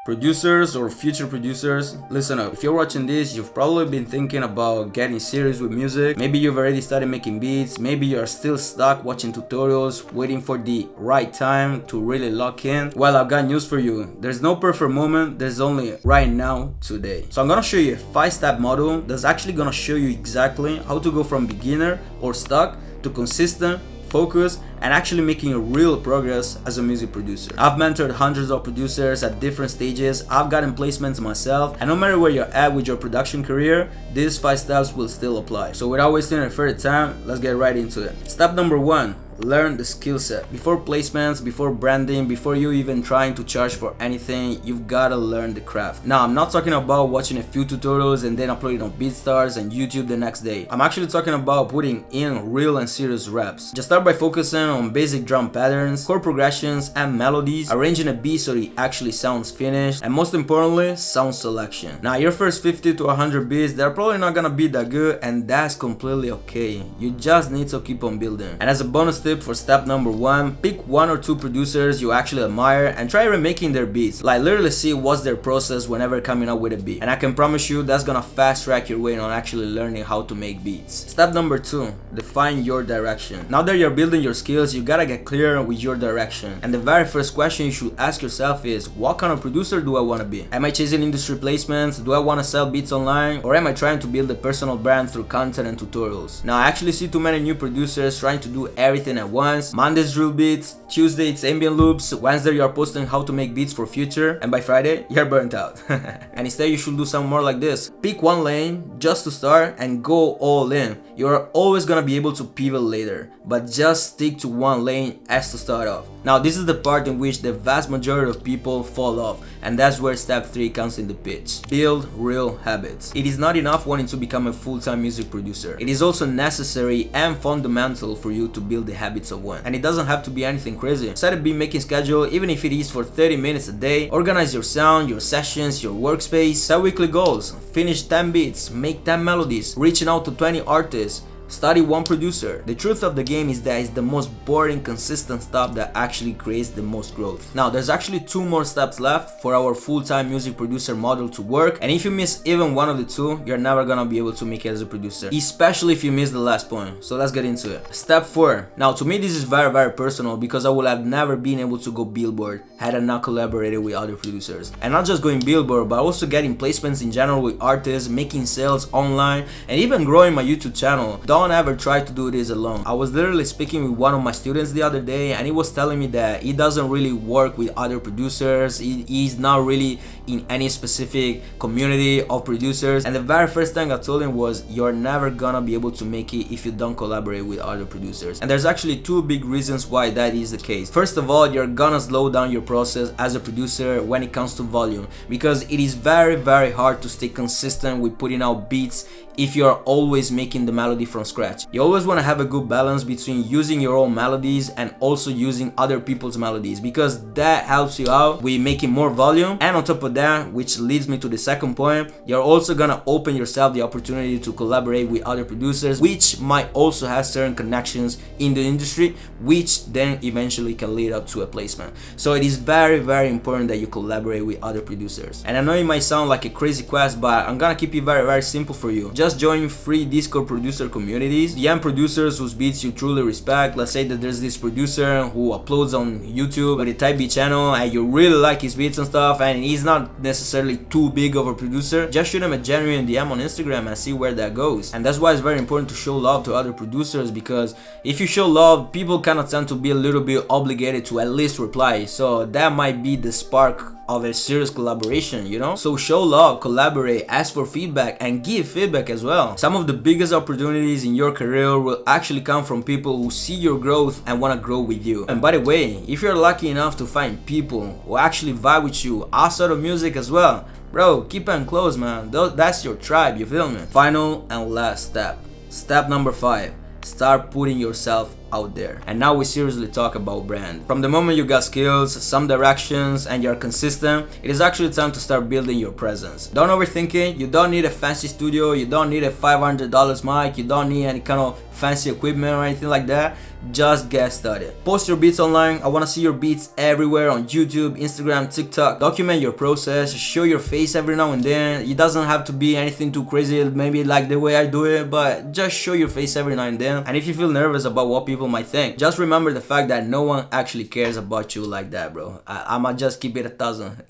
Producers or future producers, listen up. If you're watching this, you've probably been thinking about getting serious with music. Maybe you've already started making beats. Maybe you're still stuck watching tutorials, waiting for the right time to really lock in. Well, I've got news for you. There's no perfect moment, there's only right now, today. So I'm gonna show you a 5-step model that's actually gonna show you exactly how to go from beginner or stuck to consistent, focus, and actually making real progress as a music producer. I've mentored hundreds of producers at different stages, I've gotten placements myself, and no matter where you're at with your production career, these 5 steps will still apply. So without wasting any further time, let's get right into it. Step number 1. Learn the skill set. Before placements, before branding, before you even trying to charge for anything, you've gotta learn the craft. Now, I'm not talking about watching a few tutorials and then uploading on BeatStars and YouTube the next day. I'm actually talking about putting in real and serious reps. Just start by focusing on basic drum patterns, chord progressions, and melodies, arranging a beat so it actually sounds finished, and most importantly, sound selection. Now, your first 50 to 100 beats, they're probably not gonna be that good, and that's completely okay. You just need to keep on building. And as a bonus tip for step number 1, pick 1 or 2 producers you actually admire and try remaking their beats. Like, literally see what's their process whenever coming up with a beat. And I can promise you that's gonna fast track your way on actually learning how to make beats. Step number 2, define your direction. Now that you're building your skills, you gotta get clear with your direction. And the very first question you should ask yourself is, what kind of producer do I wanna be? Am I chasing industry placements? Do I wanna sell beats online? Or am I trying to build a personal brand through content and tutorials? Now, I actually see too many new producers trying to do everything at once. Monday's drill beats, Tuesday it's ambient loops, Wednesday you're posting how to make beats for future, and by Friday you're burnt out. And instead you should do something more like this. Pick one lane just to start and go all in. You're always gonna be able to pivot later, but just stick to one lane as to start off. Now, this is the part in which the vast majority of people fall off, and that's where step 3 comes in the pitch. Build real habits. It is not enough wanting to become a full-time music producer. It is also necessary and fundamental for you to build the habits of one. And it doesn't have to be anything crazy. Set a beat making schedule, even if it is for 30 minutes a day. Organize your sound, your sessions, your workspace. Set weekly goals. Finish 10 beats, make 10 melodies, reaching out to 20 artists. Study one producer. The truth of the game is that it's the most boring, consistent stuff that actually creates the most growth. Now, there's actually 2 more steps left for our full-time music producer model to work, and if you miss even one of the 2, you're never gonna be able to make it as a producer, especially if you miss the last point. So let's get into it. Step 4. Now, to me, this is very personal because I would have never been able to go Billboard had I not collaborated with other producers. And not just going Billboard, but also getting placements in general with artists, making sales online, and even growing my YouTube channel. Don't ever try to do this alone. I was literally speaking with one of my students the other day, and he was telling me that he doesn't really work with other producers. He's not really in any specific community of producers, and the very first thing I told him was, you're never gonna be able to make it if you don't collaborate with other producers. And there's actually 2 big reasons why that is the case. First of all, you're gonna slow down your process as a producer when it comes to volume, because it is very hard to stay consistent with putting out beats if you're always making the melody from scratch. You always want to have a good balance between using your own melodies and also using other people's melodies, because that helps you out with making more volume. And on top of that, which leads me to the second point, you're also gonna open yourself the opportunity to collaborate with other producers, which might also have certain connections in the industry, which then eventually can lead up to a placement. So it is very important that you collaborate with other producers. And I know it might sound like a crazy quest, but I'm gonna keep it very simple for you. Just join free Discord producer communities, DM producers whose beats you truly respect. Let's say that there's this producer who uploads on YouTube with a type beat channel and you really like his beats and stuff, and he's not necessarily too big of a producer. Just shoot him a genuine DM on Instagram and see where that goes. And that's why it's very important to show love to other producers, because if you show love, people kind of tend to be a little bit obligated to at least reply. So that might be the spark of a serious collaboration, you know? So show love, collaborate, ask for feedback, and give feedback as well. Some of the biggest opportunities in your career will actually come from people who see your growth and want to grow with you. And by the way, if you're lucky enough to find people who actually vibe with you outside of music as well, bro, keep them close, man. That's your tribe, you feel me? Final and last step. Step number 5. Start putting yourself out there. And now we seriously talk about brand. From the moment you got skills, some directions, and you're consistent, it is actually time to start building your presence. Don't overthink it. You don't need a fancy studio, you don't need a $500 mic, you don't need any kind of fancy equipment or anything like that. Just get started. Post your beats online. I want to see your beats everywhere on YouTube, Instagram, TikTok. Document your process, show your face every now and then. It doesn't have to be anything too crazy, maybe like the way I do it, but just show your face every now and then. And if you feel nervous about what people might think, just remember the fact that no one actually cares about you like that, bro. I'ma just keep it 1,000.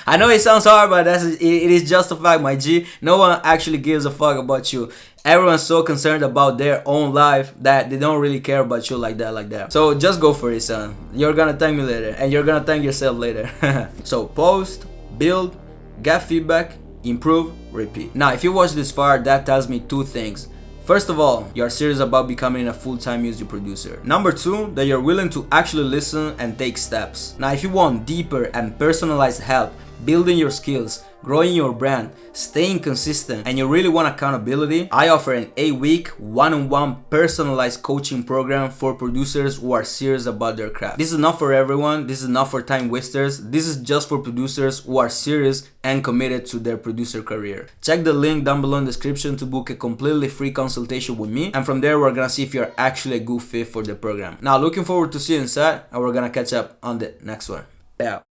I know it sounds hard, but it is just a fact, my G. No one actually gives a fuck about you. Everyone's so concerned about their own life that they don't really care about you like that. So just go for it, son. You're gonna thank me later, and you're gonna thank yourself later. So post, build, get feedback, improve, repeat. Now, if you watch this far, that tells me two things. First of all, you're serious about becoming a full-time music producer. Number two, that you're willing to actually listen and take steps. Now, if you want deeper and personalized help, building your skills, growing your brand, staying consistent, and you really want accountability, I offer an 8-week, one-on-one personalized coaching program for producers who are serious about their craft. This is not for everyone, this is not for time wasters, this is just for producers who are serious and committed to their producer career. Check the link down below in the description to book a completely free consultation with me, and from there we're gonna see if you're actually a good fit for the program. Now, looking forward to seeing you inside, and we're gonna catch up on the next one. Yeah.